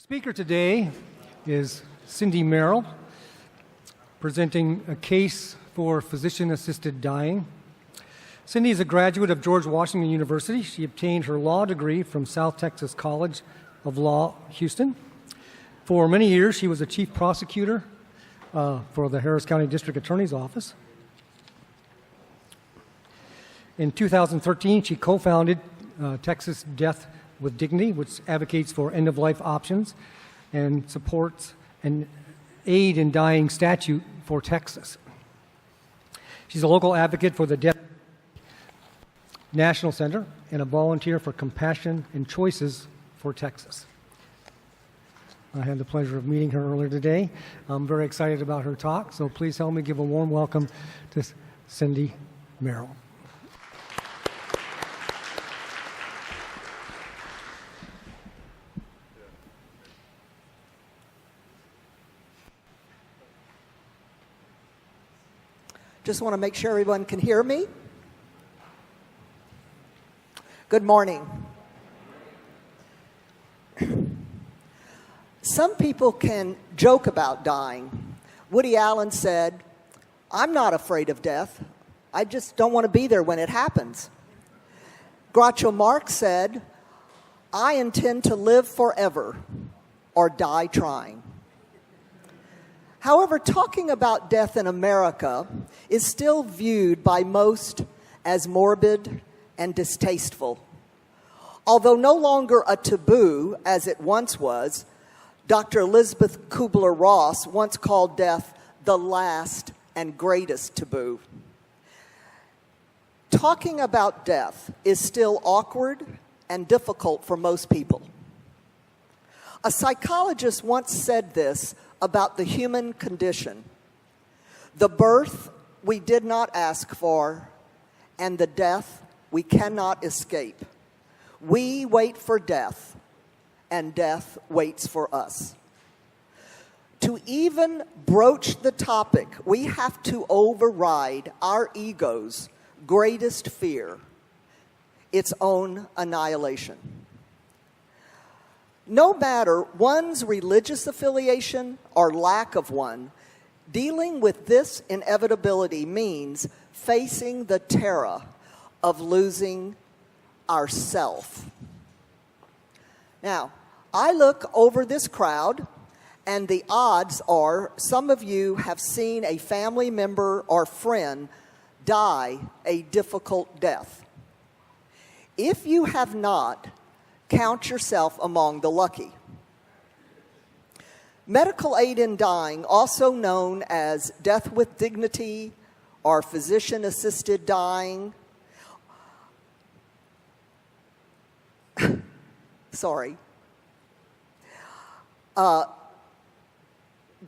Speaker today is Henry Merrill, presenting a case for physician-assisted dying. Cindy is a graduate of George Washington University. She obtained her law degree from South Texas College of Law, Houston. For many years, she was a chief prosecutor for the Harris County District Attorney's Office. In 2013, she co-founded Texas Death with Dignity, which advocates for end-of-life options and supports an aid in dying statute for Texas. She's a local advocate for the Death National Center and a volunteer for Compassion and Choices for Texas. I had the pleasure of meeting her earlier today. I'm very excited about her talk, so please help me give a warm welcome to Henry Merrill. Just want to make sure everyone can hear me. Good morning. Some people can joke about dying. Woody Allen said, "I'm not afraid of death. I just don't want to be there when it happens." Groucho Marx said, "I intend to live forever or die trying." However, talking about death in America is still viewed by most as morbid and distasteful. Although no longer a taboo as it once was, Dr. Elizabeth Kubler-Ross once called death the last and greatest taboo. Talking about death is still awkward and difficult for most people. A psychologist once said this about the human condition: the birth we did not ask for, and the death we cannot escape. We wait for death, and death waits for us. To even broach the topic, we have to override our ego's greatest fear, its own annihilation. No matter one's religious affiliation or lack of one, dealing with this inevitability means facing the terror of losing ourself. Now, I look over this crowd, and the odds are some of you have seen a family member or friend die a difficult death. If you have not, count yourself among the lucky. Medical aid in dying, also known as death with dignity or physician-assisted dying,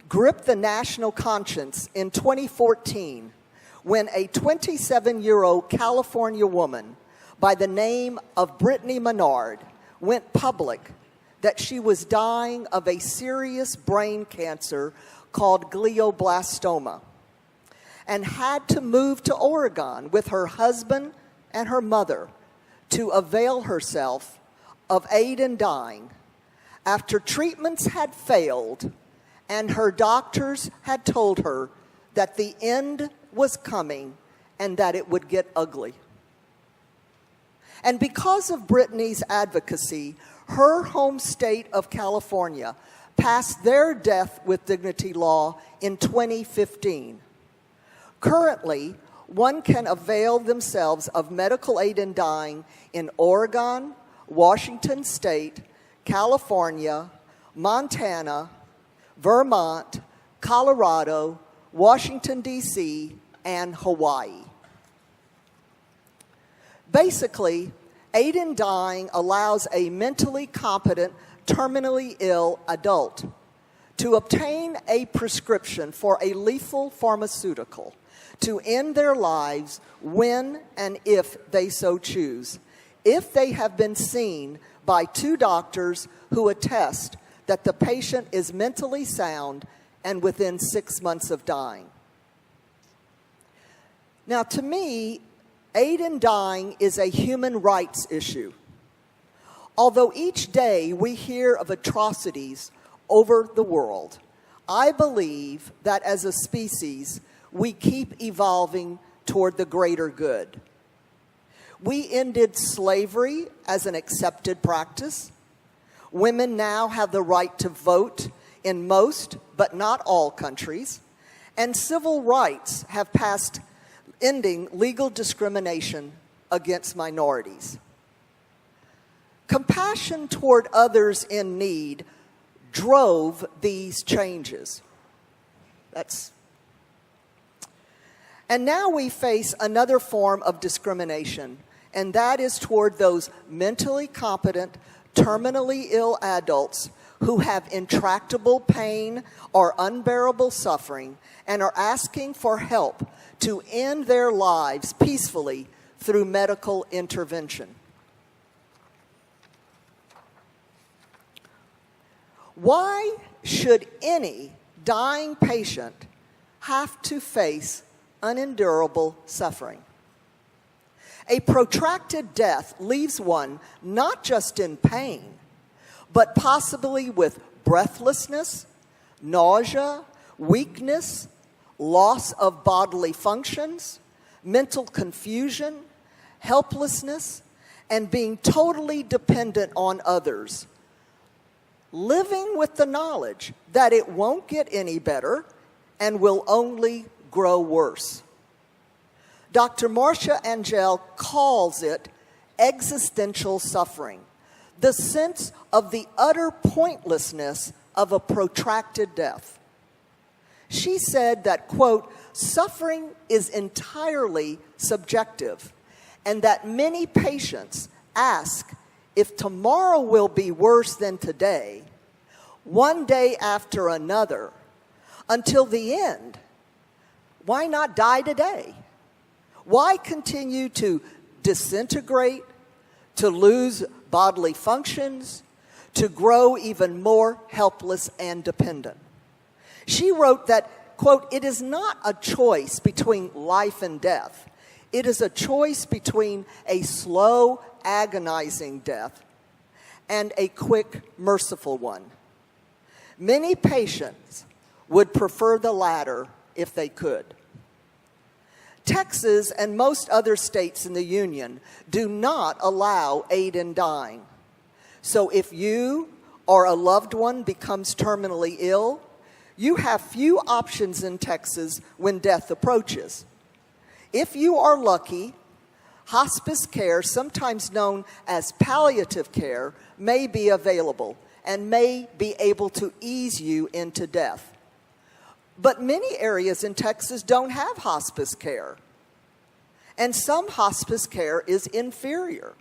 gripped the national conscience in 2014 when a 27-year-old California woman by the name of Brittany Menard went public that she was dying of a serious brain cancer called glioblastoma and had to move to Oregon with her husband and her mother to avail herself of aid in dying after treatments had failed and her doctors had told her that the end was coming and that it would get ugly. And because of Brittany's advocacy, her home state of California passed their death with dignity law in 2015. Currently, one can avail themselves of medical aid in dying in Oregon, Washington State, California, Montana, Vermont, Colorado, Washington, D.C., and Hawaii. Basically, aid in dying allows a mentally competent, terminally ill adult to obtain a prescription for a lethal pharmaceutical to end their lives when and if they so choose, if they have been seen by 2 doctors who attest that the patient is mentally sound and within 6 months of dying. Now, to me, aid in dying is a human rights issue. Although each day we hear of atrocities over the world, I believe that as a species, we keep evolving toward the greater good. We ended slavery as an accepted practice. Women now have the right to vote in most, but not all countries. And civil rights have passed, ending legal discrimination against minorities. Compassion toward others in need drove these changes. And now we face another form of discrimination, and that is toward those mentally competent, terminally ill adults who have intractable pain or unbearable suffering and are asking for help to end their lives peacefully through medical intervention. Why should any dying patient have to face unendurable suffering? A protracted death leaves one not just in pain, but possibly with breathlessness, nausea, weakness, loss of bodily functions, mental confusion, helplessness, and being totally dependent on others, living with the knowledge that it won't get any better and will only grow worse. Dr. Marcia Angell calls it existential suffering, the sense of the utter pointlessness of a protracted death. She said that, quote, suffering is entirely subjective, and that many patients ask if tomorrow will be worse than today, one day after another, until the end. Why not die today? Why continue to disintegrate, to lose bodily functions, to grow even more helpless and dependent? She wrote that, quote, it is not a choice between life and death. It is a choice between a slow, agonizing death and a quick, merciful one. Many patients would prefer the latter if they could. Texas and most other states in the Union do not allow aid in dying. So if you or a loved one becomes terminally ill, you have few options in Texas when death approaches. If you are lucky, hospice care, sometimes known as palliative care, may be available and may be able to ease you into death. But many areas in Texas don't have hospice care. And some hospice care is inferior.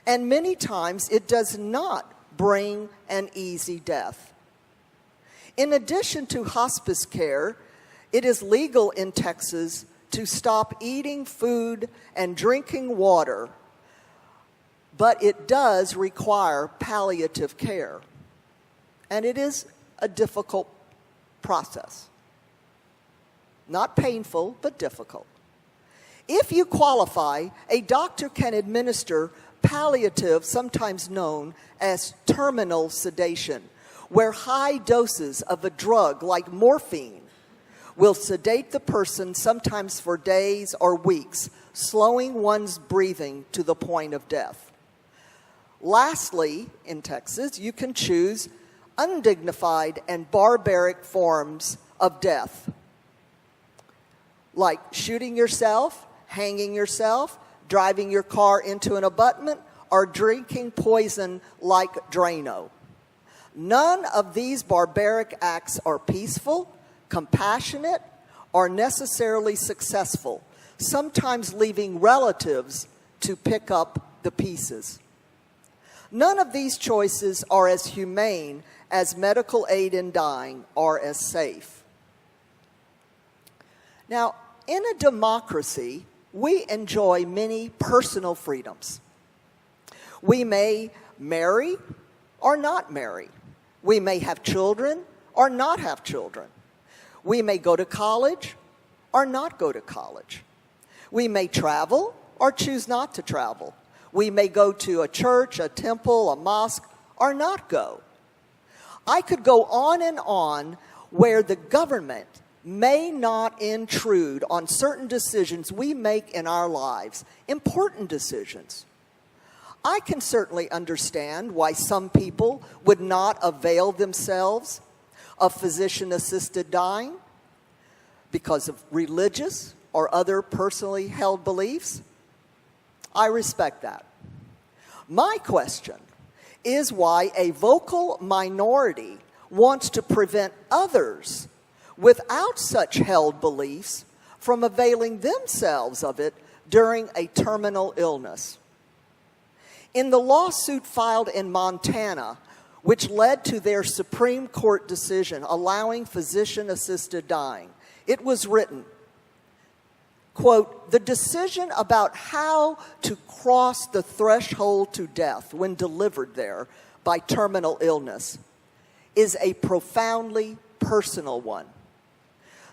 And many times it does not bring an easy death. In addition to hospice care, it is legal in Texas to stop eating food and drinking water, but it does require palliative care. And it is a difficult process. Not painful, but difficult. If you qualify, a doctor can administer palliative, sometimes known as terminal sedation, where high doses of a drug like morphine will sedate the person sometimes for days or weeks, slowing one's breathing to the point of death. Lastly, in Texas, you can choose undignified and barbaric forms of death, like shooting yourself, hanging yourself, driving your car into an abutment, or drinking poison like Drano. None of these barbaric acts are peaceful, compassionate, or necessarily successful, sometimes leaving relatives to pick up the pieces. None of these choices are as humane as medical aid in dying or as safe. Now, in a democracy, we enjoy many personal freedoms. We may marry or not marry. We may have children or not have children. We may go to college or not go to college. We may travel or choose not to travel. We may go to a church, a temple, a mosque, or not go. I could go on and on where the government may not intrude on certain decisions we make in our lives, important decisions. I can certainly understand why some people would not avail themselves of physician-assisted dying because of religious or other personally held beliefs. I respect that. My question is why a vocal minority wants to prevent others without such held beliefs from availing themselves of it during a terminal illness. In the lawsuit filed in Montana, which led to their Supreme Court decision allowing physician-assisted dying, it was written, quote, "The decision about how to cross the threshold to death when delivered there by terminal illness is a profoundly personal one.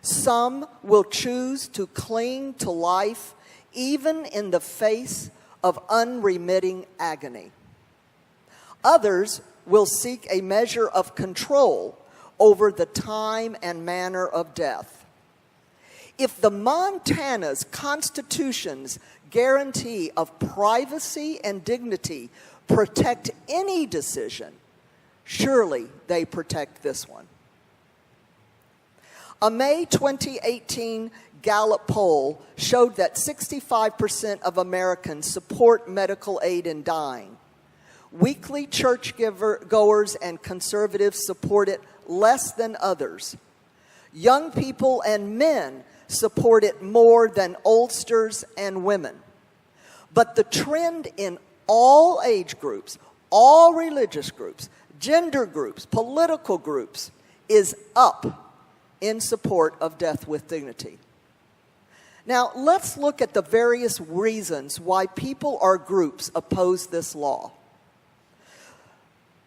Some will choose to cling to life even in the face of unremitting agony. Others will seek a measure of control over the time and manner of death. If the Montana's Constitution's guarantee of privacy and dignity protect any decision, surely they protect this one." A May 2018 Gallup poll showed that 65% of Americans support medical aid in dying. Weekly church-goers and conservatives support it less than others. Young people and men support it more than oldsters and women. But the trend in all age groups, all religious groups, gender groups, political groups, is up in support of death with dignity. Now, let's look at the various reasons why people or groups oppose this law.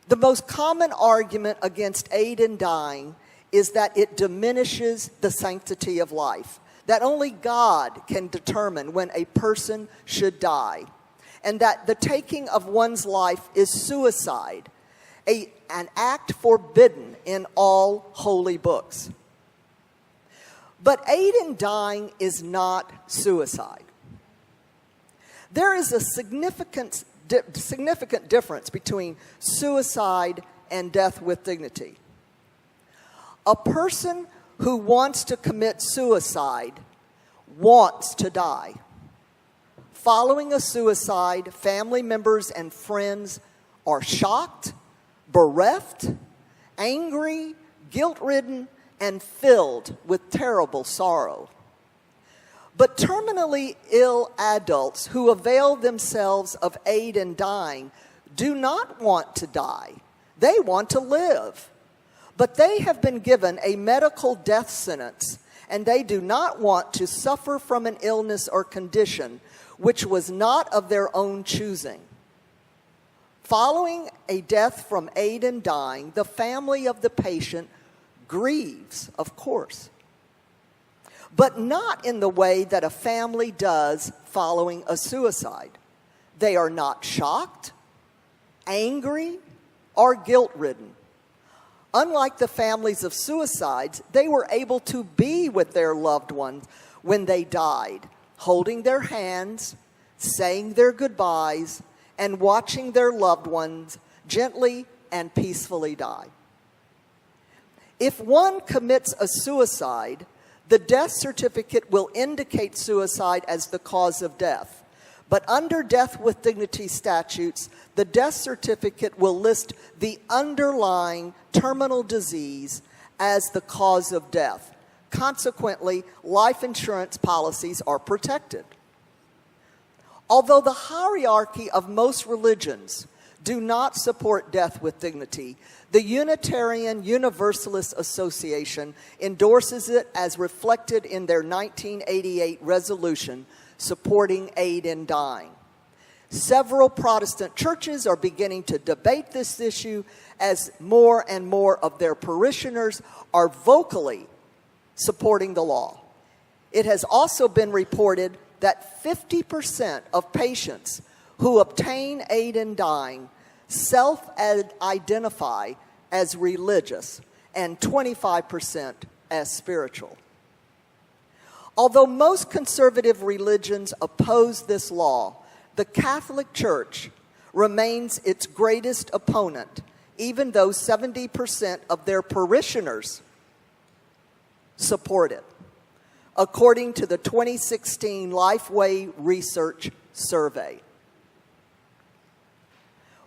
The most common argument against aid in dying is that it diminishes the sanctity of life, that only God can determine when a person should die, and that the taking of one's life is suicide, an act forbidden in all holy books. But aid in dying is not suicide. There is a significant difference between suicide and death with dignity. A person who wants to commit suicide wants to die. Following a suicide, family members and friends are shocked, bereft, angry, guilt-ridden, and filled with terrible sorrow. But terminally ill adults who avail themselves of aid in dying do not want to die. They want to live. But they have been given a medical death sentence, and they do not want to suffer from an illness or condition which was not of their own choosing. Following a death from aid in dying, the family of the patient grieves, of course, but not in the way that a family does following a suicide. They are not shocked, angry, or guilt-ridden. Unlike the families of suicides, they were able to be with their loved ones when they died, holding their hands, saying their goodbyes, and watching their loved ones gently and peacefully die. If one commits a suicide, the death certificate will indicate suicide as the cause of death. But under death with dignity statutes, the death certificate will list the underlying terminal disease as the cause of death. Consequently, life insurance policies are protected. Although the hierarchy of most religions do not support death with dignity, the Unitarian Universalist Association endorses it as reflected in their 1988 resolution supporting aid in dying. Several Protestant churches are beginning to debate this issue as more and more of their parishioners are vocally supporting the law. It has also been reported that 50% of patients who obtain aid in dying self-identify as religious and 25% as spiritual. Although most conservative religions oppose this law, the Catholic Church remains its greatest opponent, even though 70% of their parishioners support it, according to the 2016 Lifeway Research Survey.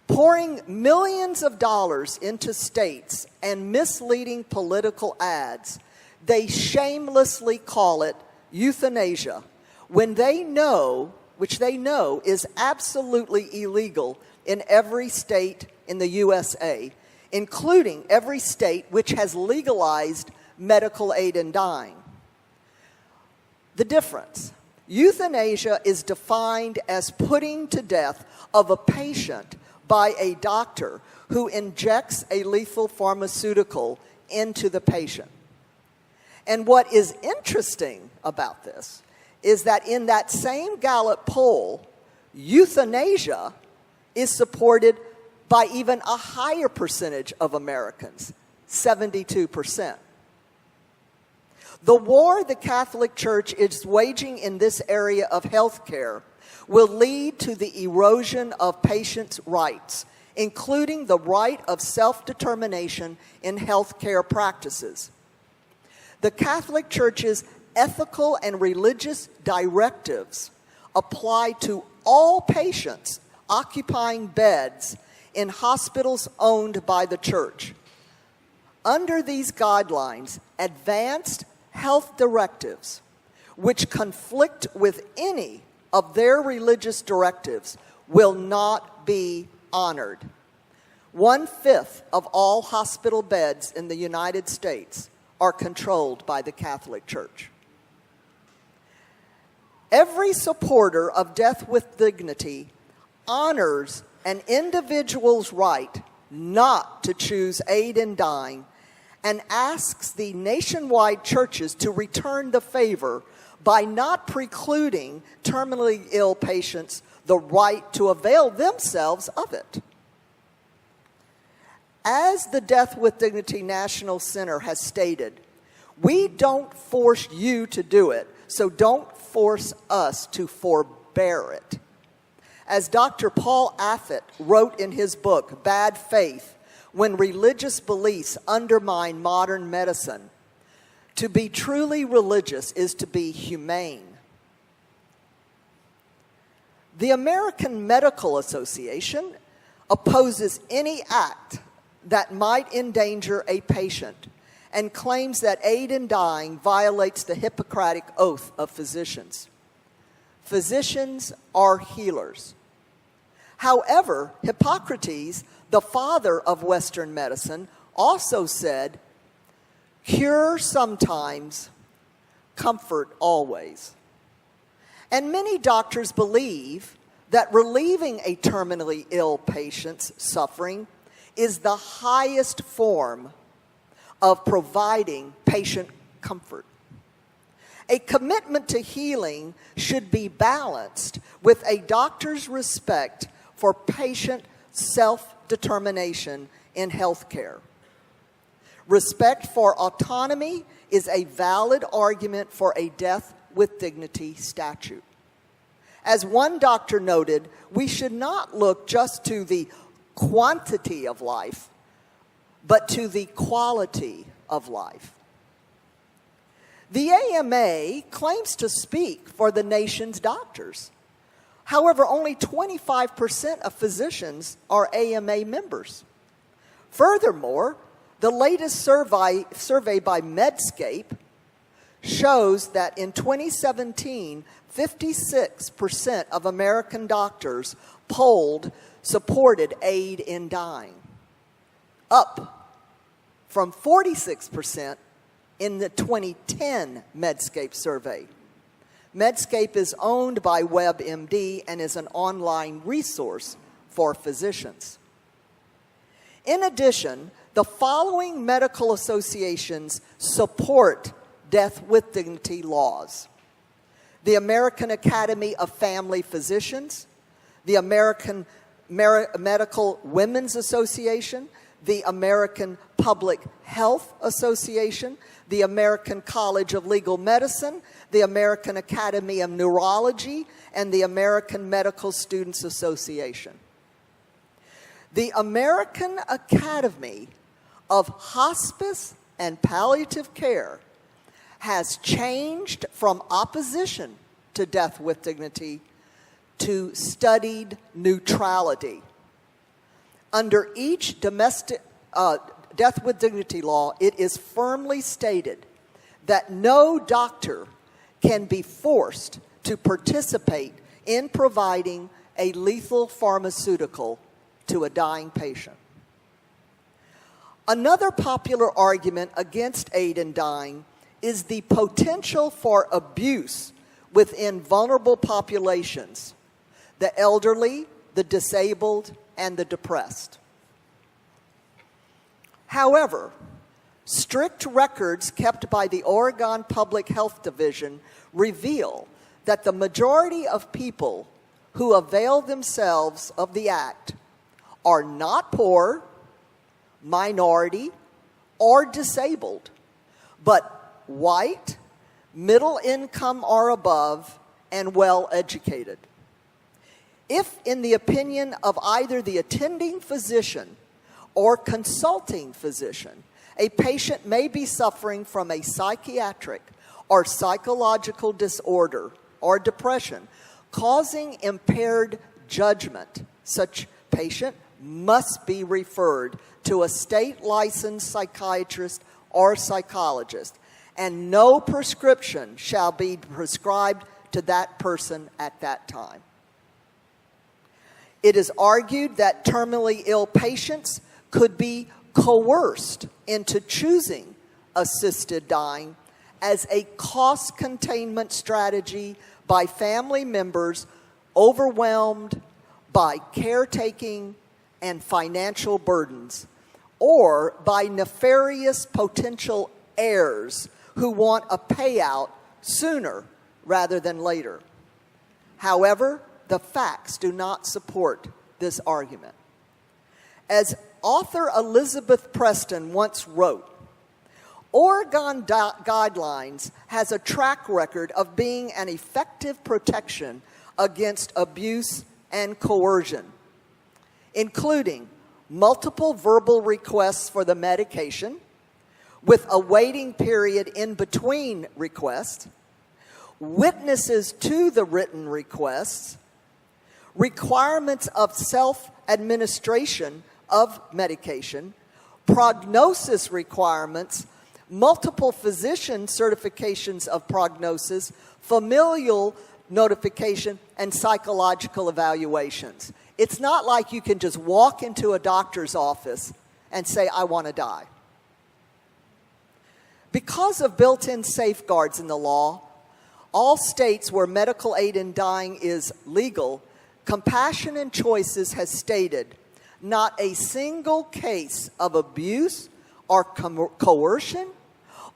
Pouring millions of dollars into states and misleading political ads, they shamelessly call it euthanasia when they know, which they know is absolutely illegal in every state in the USA, including every state which has legalized medical aid in dying. The difference: euthanasia is defined as putting to death of a patient by a doctor who injects a lethal pharmaceutical into the patient. And what is interesting about this is that in that same Gallup poll, euthanasia is supported by even a higher percentage of Americans, 72%. The war the Catholic Church is waging in this area of health care will lead to the erosion of patients' rights, including the right of self-determination in health care practices. The Catholic Church's ethical and religious directives apply to all patients occupying beds in hospitals owned by the Church. Under these guidelines, advanced health directives, which conflict with any of their religious directives, will not be honored. 1/5 of all hospital beds in the United States are controlled by the Catholic Church. Every supporter of death with dignity honors an individual's right not to choose aid in dying and asks the nationwide churches to return the favor by not precluding terminally ill patients the right to avail themselves of it. As the Death with Dignity National Center has stated, we don't force you to do it, so don't force us to forbear it. As Dr. Paul Affett wrote in his book, Bad Faith, When Religious Beliefs Undermine Modern Medicine, to be truly religious is to be humane. The American Medical Association opposes any act that might endanger a patient and claims that aid in dying violates the Hippocratic Oath of physicians. Physicians are healers. However, Hippocrates, the father of Western medicine, also said, "Cure sometimes, comfort always." And many doctors believe that relieving a terminally ill patient's suffering is the highest form of providing patient comfort. A commitment to healing should be balanced with a doctor's respect for patient self-determination in health care. Respect for autonomy is a valid argument for a death with dignity statute. As one doctor noted, we should not look just to the quantity of life, but to the quality of life. The AMA claims to speak for the nation's doctors. However, only 25% of physicians are AMA members. Furthermore, the latest survey by Medscape shows that in 2017, 56% of American doctors polled supported aid in dying, up from 46% in the 2010 Medscape survey. Medscape is owned by WebMD and is an online resource for physicians. In addition, the following medical associations support death with dignity laws: the American Academy of Family Physicians, the American Medical Women's Association, the American Public Health Association, the American College of Legal Medicine, the American Academy of Neurology, and the American Medical Students Association. The American Academy of Hospice and Palliative Care has changed from opposition to death with dignity to studied neutrality. Under each domestic death with dignity law, it is firmly stated that no doctor can be forced to participate in providing a lethal pharmaceutical to a dying patient. Another popular argument against aid in dying is the potential for abuse within vulnerable populations, the elderly, the disabled, and the depressed. However, strict records kept by the Oregon Public Health Division reveal that the majority of people who avail themselves of the act are not poor, minority, or disabled, but white, middle income or above, and well educated. If, in the opinion of either the attending physician or consulting physician, a patient may be suffering from a psychiatric or psychological disorder or depression causing impaired judgment, such patient must be referred to a state-licensed psychiatrist or psychologist, and no prescription shall be prescribed to that person at that time. It is argued that terminally ill patients could be coerced into choosing assisted dying as a cost containment strategy by family members overwhelmed by caretaking and financial burdens, or by nefarious potential heirs who want a payout sooner rather than later. However, the facts do not support this argument. As author Elizabeth Preston once wrote, Oregon Guidelines has a track record of being an effective protection against abuse and coercion, including multiple verbal requests for the medication, with a waiting period in between requests, witnesses to the written requests, requirements of self-administration of medication, prognosis requirements, multiple physician certifications of prognosis, familial notification, and psychological evaluations. It's not like you can just walk into a doctor's office and say, I want to die. Because of built-in safeguards in the law, all states where medical aid in dying is legal, Compassion and Choices has stated not a single case of abuse or coercion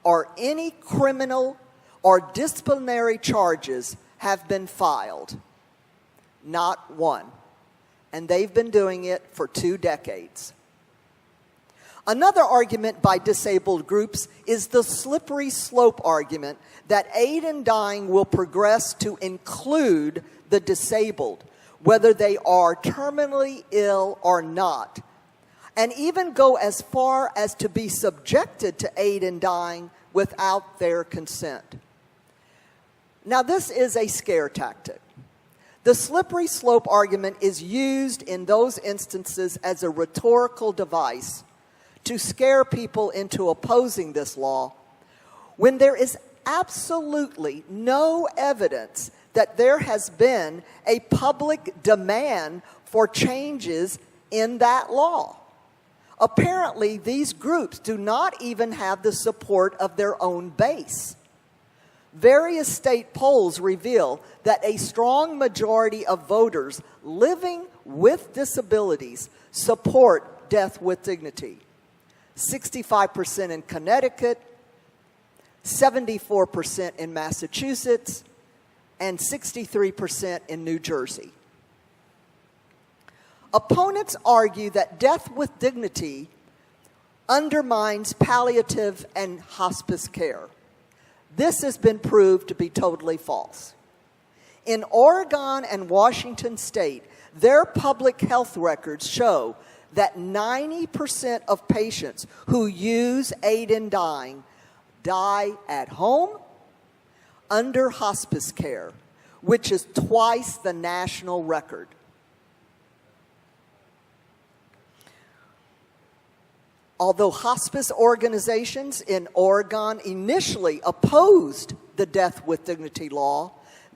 or any criminal or disciplinary charges have been filed. Not one. And they've been doing it for 2 decades. Another argument by disabled groups is the slippery slope argument that aid in dying will progress to include the disabled, whether they are terminally ill or not, and even go as far as to be subjected to aid in dying without their consent. Now, this is a scare tactic. The slippery slope argument is used in those instances as a rhetorical device to scare people into opposing this law when there is absolutely no evidence that there has been a public demand for changes in that law. Apparently, these groups do not even have the support of their own base. Various state polls reveal that a strong majority of voters living with disabilities support death with dignity. 65% in Connecticut, 74% in Massachusetts, and 63% in New Jersey. Opponents argue that death with dignity undermines palliative and hospice care. This has been proved to be totally false. In Oregon and Washington state, their public health records show that 90% of patients who use aid in dying die at home under hospice care, which is twice the national record. Although hospice organizations in Oregon initially opposed the death with dignity law,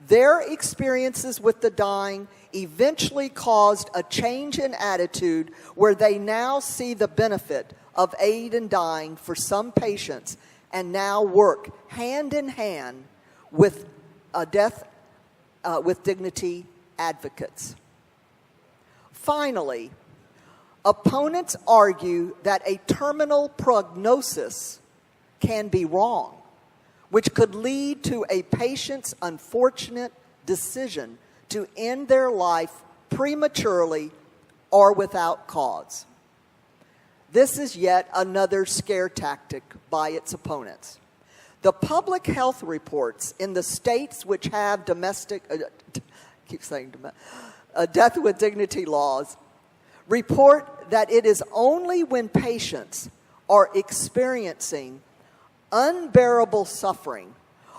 their experiences with the dying eventually caused a change in attitude where they now see the benefit of aid in dying for some patients and now work hand in hand with death with dignity advocates. Finally, opponents argue that a terminal prognosis can be wrong, which could lead to a patient's unfortunate decision to end their life prematurely or without cause. This is yet another scare tactic by its opponents. The public health reports in the states which have death with dignity laws report that it is only when patients are experiencing unbearable suffering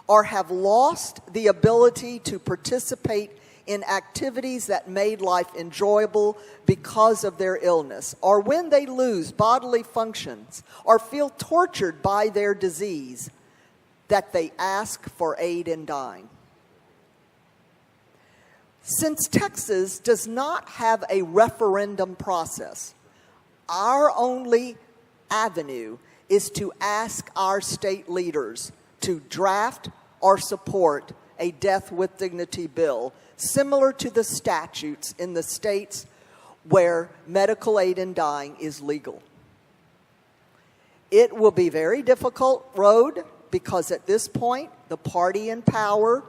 or have lost the ability to participate in activities that made life enjoyable because of their illness, or when they lose bodily functions or feel tortured by their disease, that they ask for aid in dying. Since Texas does not have a referendum process, our only avenue is to ask our state leaders to draft or support a death with dignity bill similar to the statutes in the states where medical aid in dying is legal. It will be a very difficult road because at this point, the party in power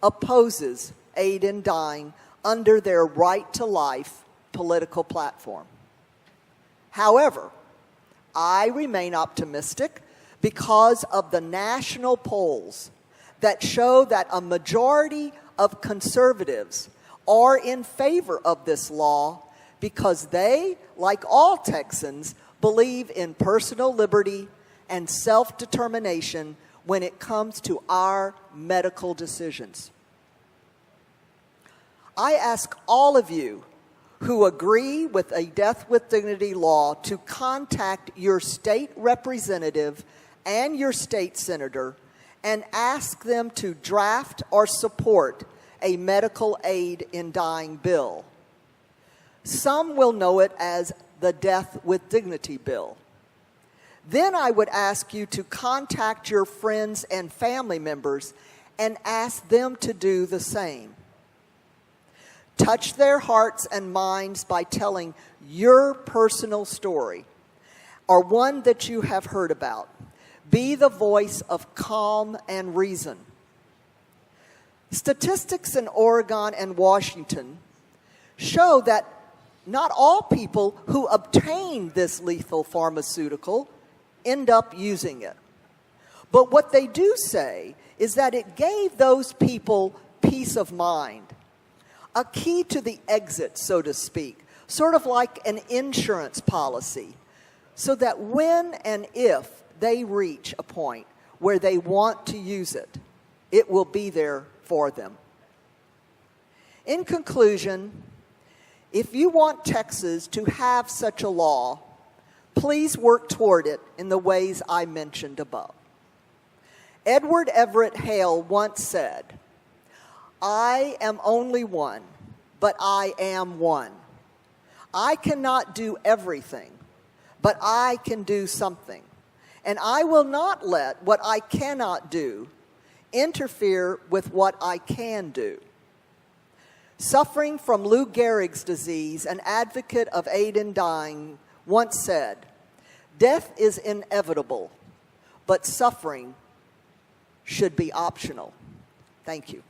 opposes aid in dying under their right to life political platform. However, I remain optimistic because of the national polls that show that a majority of conservatives are in favor of this law because they, like all Texans, believe in personal liberty and self-determination when it comes to our medical decisions. I ask all of you who agree with a death with dignity law to contact your state representative and your state senator and ask them to draft or support a medical aid in dying bill. Some will know it as the Death with Dignity bill. Then I would ask you to contact your friends and family members and ask them to do the same. Touch their hearts and minds by telling your personal story or one that you have heard about. Be the voice of calm and reason. Statistics in Oregon and Washington show that not all people who obtain this lethal pharmaceutical end up using it. But what they do say is that it gave those people peace of mind, a key to the exit, so to speak, sort of like an insurance policy, so that when and if they reach a point where they want to use it, it will be there for them. In conclusion, if you want Texas to have such a law, please work toward it in the ways I mentioned above. Edward Everett Hale once said, "I am only one, but I am one. I cannot do everything, but I can do something. And I will not let what I cannot do interfere with what I can do." Suffering from Lou Gehrig's disease, an advocate of aid in dying, once said, "Death is inevitable, but suffering should be optional." Thank you.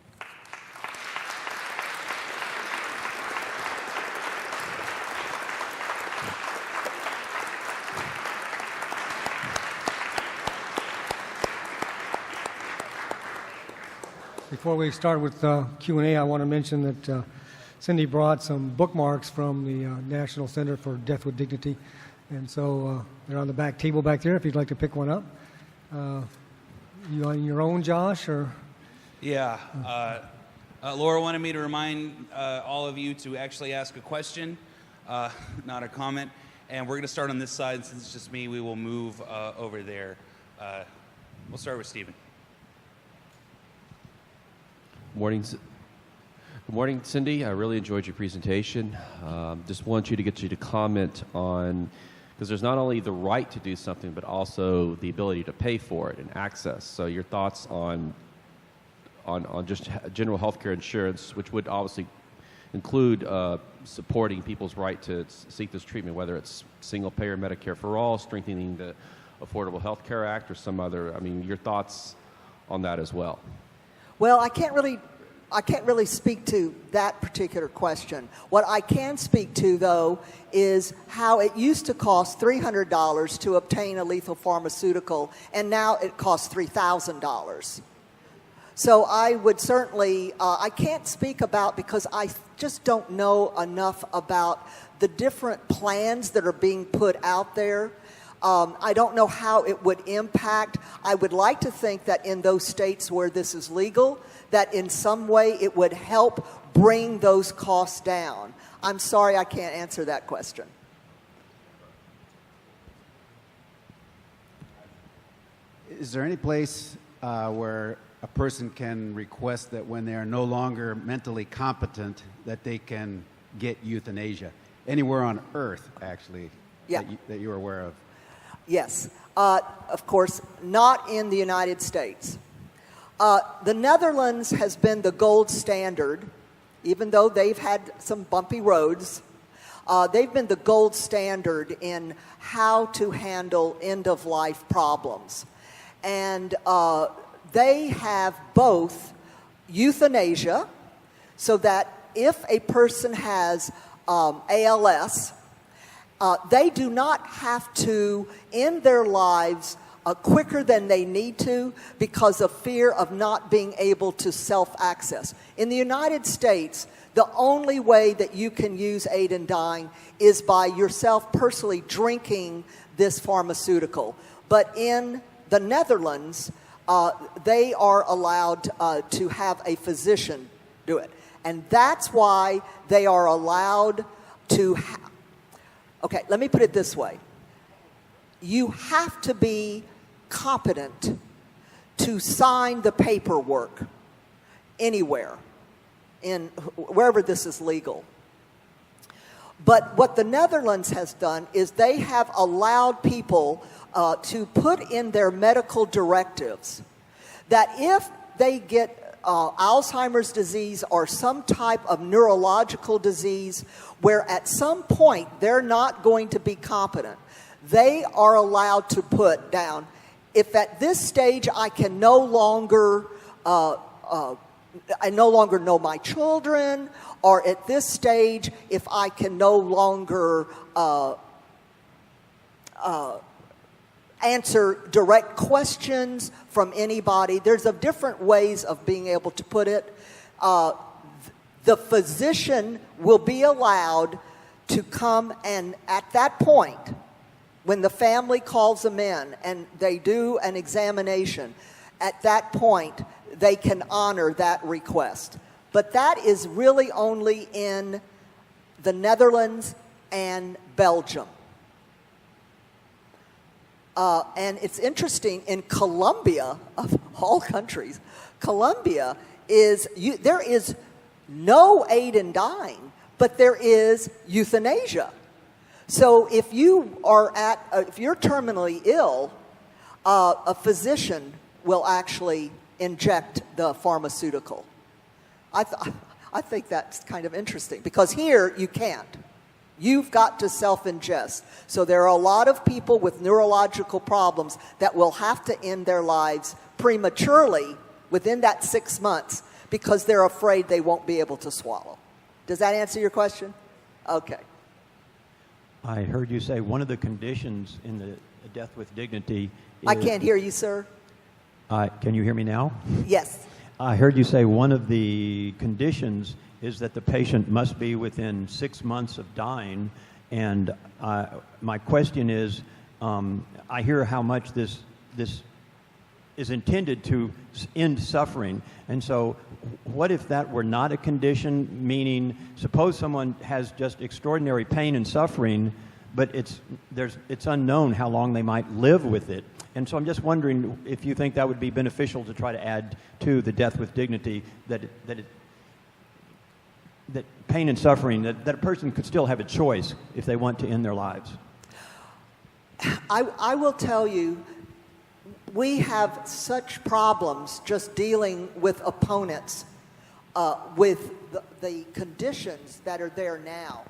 Before we start with Q&A, I want to mention that Cindy brought some bookmarks from the National Center for Death with Dignity, and so they're on the back table back there if you'd like to pick one up. You on your own, Josh, or? Yeah. Laura wanted me to remind all of you to actually ask a question, not a comment. And we're going to start on this side. Since it's just me, we will move over there. We'll start with Stephen. Good morning, Cindy. I really enjoyed your presentation. Just want you to comment on, because there's not only the right to do something, but also the ability to pay for it and access. So your thoughts on just general healthcare insurance, which would obviously include supporting people's right to seek this treatment, whether it's single-payer Medicare for all, strengthening the Affordable Health Care Act, or some other. I mean, your thoughts on that as well. Well, I can't really speak to that particular question. What I can speak to, though, is how it used to cost $300 to obtain a lethal pharmaceutical, and now it costs $3,000. So I would certainly, I can't speak about, because I just don't know enough about the different plans that are being put out there. I don't know how it would impact. I would like to think that in those states where this is legal, that in some way it would help bring those costs down. I'm sorry, I can't answer that question. Is there any place where a person can request that when they are no longer mentally competent, that they can get euthanasia? Anywhere on earth, actually, Yeah. that you're aware of? Yes. Of course, not in the United States. The Netherlands has been the gold standard, even though they've had some bumpy roads. They've been the gold standard in how to handle end-of-life problems. And they have both euthanasia, so that if a person has ALS, they do not have to end their lives quicker than they need to because of fear of not being able to self-access. In the United States, the only way that you can use aid in dying is by yourself personally drinking this pharmaceutical. But in the Netherlands, they are allowed to have a physician do it. And that's why they are allowed to okay, let me put it this way. You have to be competent to sign the paperwork anywhere, in wherever this is legal. But what the Netherlands has done is they have allowed people to put in their medical directives that if they get Alzheimer's disease or some type of neurological disease where at some point they're not going to be competent, they are allowed to put down, if at this stage I can no longer know my children, or at this stage if I can no longer answer direct questions from anybody. There's different ways of being able to put it. The physician will be allowed to come, and at that point, when the family calls them in and they do an examination, at that point, they can honor that request. But that is really only in the Netherlands and Belgium. And it's interesting, in Colombia, of all countries, Colombia there is no aid in dying, but there is euthanasia. So if you're terminally ill, a physician will actually inject the pharmaceutical. I think that's kind of interesting, because here you can't. You've got to self-ingest. So there are a lot of people with neurological problems that will have to end their lives prematurely within that 6 months because they're afraid they won't be able to swallow. Does that answer your question? Okay. I heard you say one of the conditions in the death with dignity is... I can't hear you, sir. Can you hear me now? Yes. I heard you say one of the conditions is that the patient must be within 6 months of dying. And my question is, I hear how much this is intended to end suffering. And so what if that were not a condition, meaning suppose someone has just extraordinary pain and suffering, but it's unknown how long they might live with it. And so I'm just wondering if you think that would be beneficial to try to add to the death with dignity that pain and suffering, that a person could still have a choice if they want to end their lives. I will tell you, we have such problems just dealing with opponents with the conditions that are there now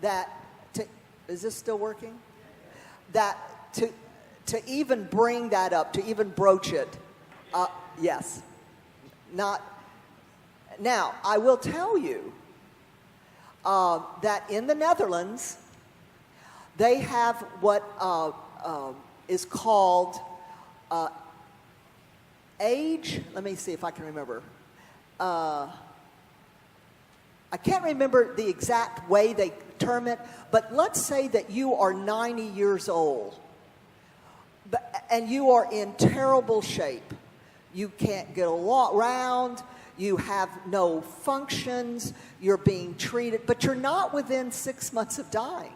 that is this still working? That to even bring that up, to even broach it, yes. Not now. I will tell you that in the Netherlands, they have what is called age. Let me see if I can remember. I can't remember the exact way they term it, but let's say that you are 90 years old and you are in terrible shape. You can't get around, you have no functions, you're being treated, but you're not within 6 months of dying.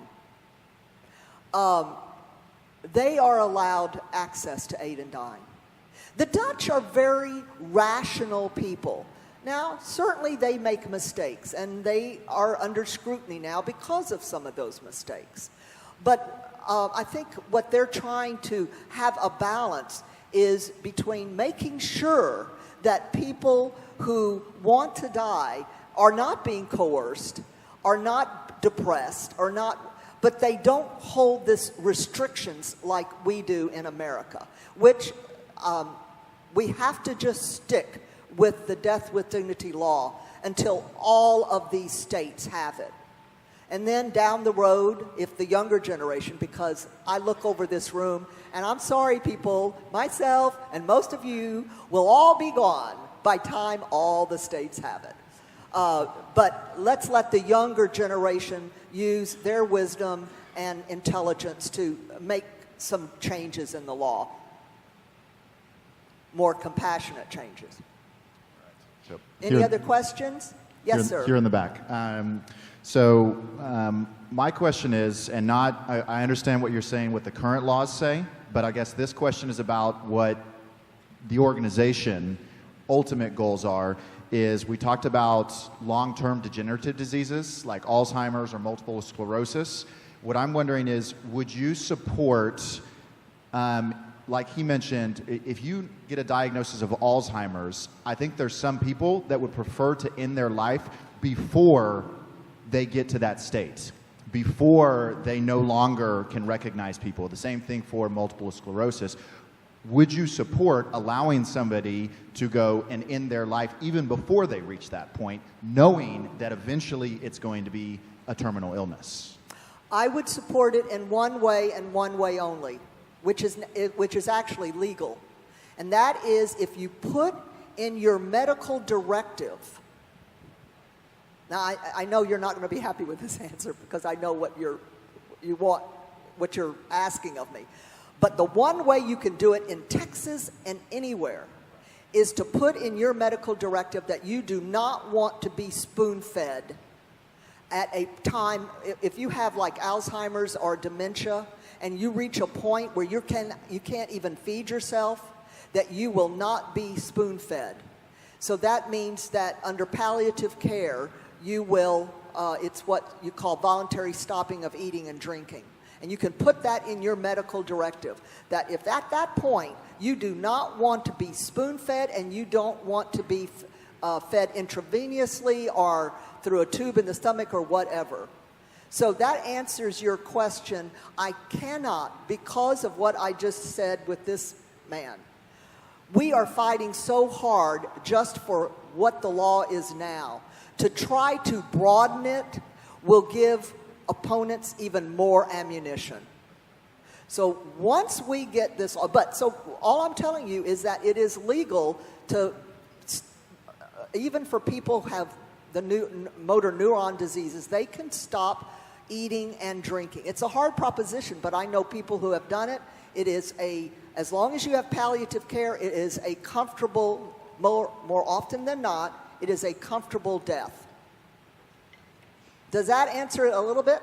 They are allowed access to aid in dying. The Dutch are very rational people. Now, certainly they make mistakes, and they are under scrutiny now because of some of those mistakes. But I think what they're trying to have a balance is between making sure that people who want to die are not being coerced, are not depressed, but they don't hold this restrictions like we do in America, which we have to just stick with the death with dignity law until all of these states have it. And then down the road, if the younger generation, because I look over this room, and I'm sorry people, myself and most of you will all be gone by time all the states have it. But let's let the younger generation use their wisdom and intelligence to make some changes in the law. More compassionate changes. So Any other questions? Yes, sir. Here in the back. My question is, and I understand what you're saying, what the current laws say, but I guess this question is about what the organization ultimate goals are. Is we talked about long-term degenerative diseases like Alzheimer's or multiple sclerosis. What I'm wondering is, would you support, like he mentioned, if you get a diagnosis of Alzheimer's, I think there's some people that would prefer to end their life before they get to that state, before they no longer can recognize people. The same thing for multiple sclerosis. Would you support allowing somebody to go and end their life even before they reach that point, knowing that eventually it's going to be a terminal illness? I would support it in one way and one way only, which is actually legal. And that is if you put in your medical directive. Now, I know you're not going to be happy with this answer because I know what you're asking of me. But the one way you can do it in Texas and anywhere is to put in your medical directive that you do not want to be spoon-fed at a time, if you have like Alzheimer's or dementia, and you reach a point where you can't even feed yourself, that you will not be spoon-fed. So that means that under palliative care, you will, it's what you call voluntary stopping of eating and drinking. And you can put that in your medical directive, that if at that point you do not want to be spoon-fed and you don't want to be fed intravenously or through a tube in the stomach or whatever. So that answers your question. I cannot, because of what I just said with this man. We are fighting so hard just for what the law is now. To try to broaden it will give opponents even more ammunition. So once we get this, so all I'm telling you is that it is legal to even for people who have the motor neuron diseases, they can stop eating and drinking. It's a hard proposition, but I know people who have done it. It is as long as you have palliative care, it is a comfortable, more often than not, it is a comfortable death. Does that answer it a little bit?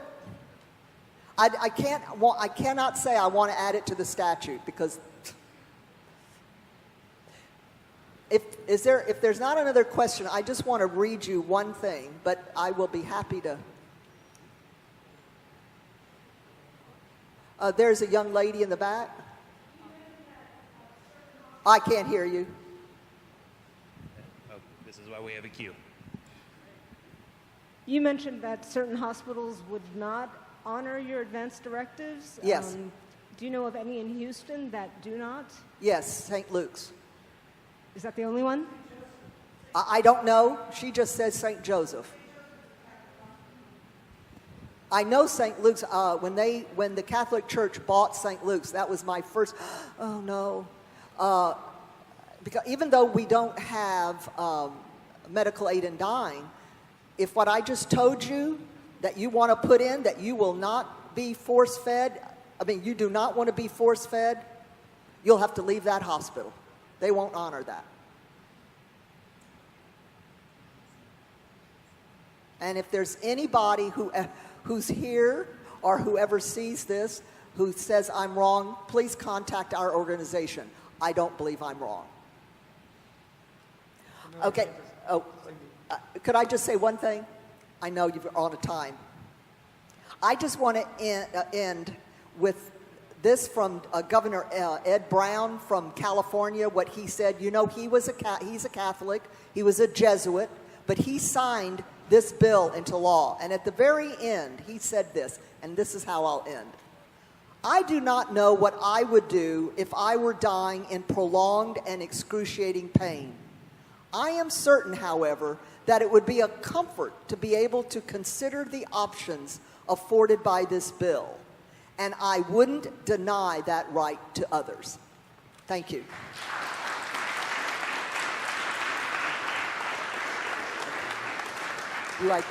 I cannot say I want to add it to the statute because if there's not another question, I just want to read you one thing, but I will be happy to. There's a young lady in the back. I can't hear you. Oh, this is why we have a queue. You mentioned that certain hospitals would not honor your advance directives. Yes. Do you know of any in Houston that do not? Yes, St. Luke's. Is that the only one? I don't know. She just said St. Joseph. I know St. Luke's, when the Catholic Church bought St. Luke's, that was my first, oh no. Because even though we don't have medical aid in dying, if what I just told you that you want to put in, that you will not be force-fed, you do not want to be force-fed, you'll have to leave that hospital. They won't honor that. And if there's anybody who's here or whoever sees this who says I'm wrong, please contact our organization. I don't believe I'm wrong. Okay. Oh, could I just say one thing? I know you're on a time. I just want to end with this from Governor Ed Brown from California, what he said. You know, he's a Catholic, he was a Jesuit, but he signed this bill into law. And at the very end, he said this, and this is how I'll end. I do not know what I would do if I were dying in prolonged and excruciating pain. I am certain, however, that it would be a comfort to be able to consider the options afforded by this bill, and I wouldn't deny that right to others. Thank you. You like